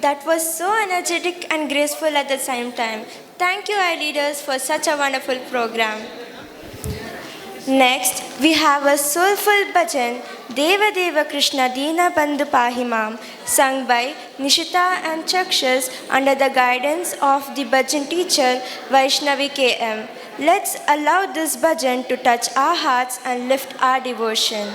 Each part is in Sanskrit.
That was so energetic and graceful at the same time. Thank you, our leaders, for such a wonderful program. Next, we have a soulful bhajan, Deva Deva Krishna Dina Bandhu Pahimam, sung by Nishita and Chakshas under the guidance of the bhajan teacher Vaishnavi KM. Let's allow this bhajan to touch our hearts and lift our devotion.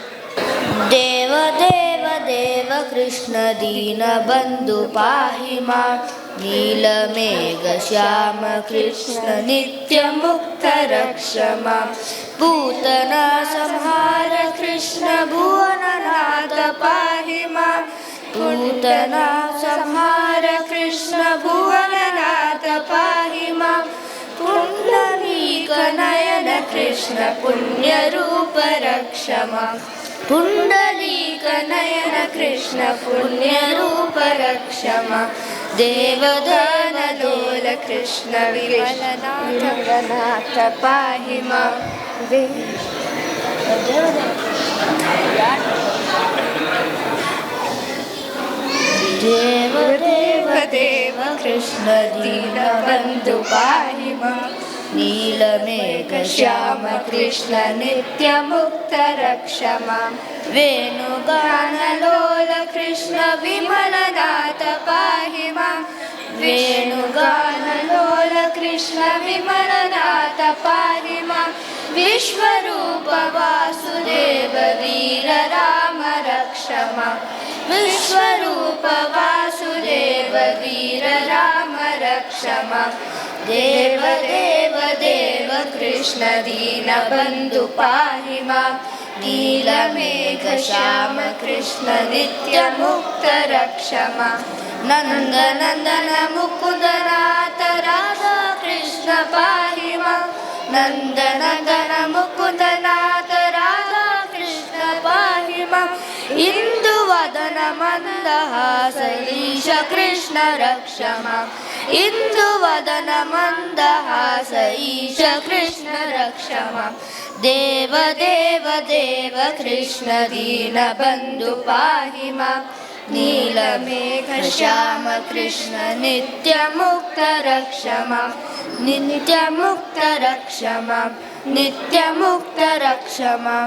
देव देव देव कृष्ण दीन बंधु पाहि मां नीलमेघ श्याम कृष्ण नित्य मुक्त रक्ष मां पूतना संहार कृष्ण भुवननाथ पाहि मां पूतना संहार कृष्ण भुवननाथ पाहि मां पुंडरीक नयन कृष्ण पुण्यरूप रक्ष मां पुंडलीक नयन कृष्ण पुण्यरूप रक्ष मां देवधन लोल कृष्ण विमलनाथ पाहि मां देव देव देव कृष्ण दीनबन्धु पाहि मां नीलमेघ श्याम कृष्ण नित्य मुक्त रक्ष मां वेणुगानलोल कृष्ण विमलनाथ पाहि मां वेणुगानलोल कृष्ण विमलनाथ पाहि मां विश्वरूप वासुदेव वीर राम रक्ष मां विश्वरूप वासुदेव वीर राम रक्ष मां देव देव देव कृष्ण दीनबन्धु पाहि मां नीलमेघ श्याम कृष्ण नित्य मुक्त रक्ष मां नंद नंदन मुकुंदनाथ राधा कृष्ण पाहि मां नंद नंदन मुकुंदनाथ राधा कृष्ण पाहि मां इंदुवदन मंदहास ईश कृष्ण रक्ष मां इंदुवदन मंदहास ईश कृष्ण रक्ष मां देव देव देव कृष्ण दीनबन्धु पाहि मां नीलमेघ श्याम कृष्ण नित्य मुक्त रक्ष मां नित्य मुक्त रक्ष मां नित्य मुक्त रक्ष मां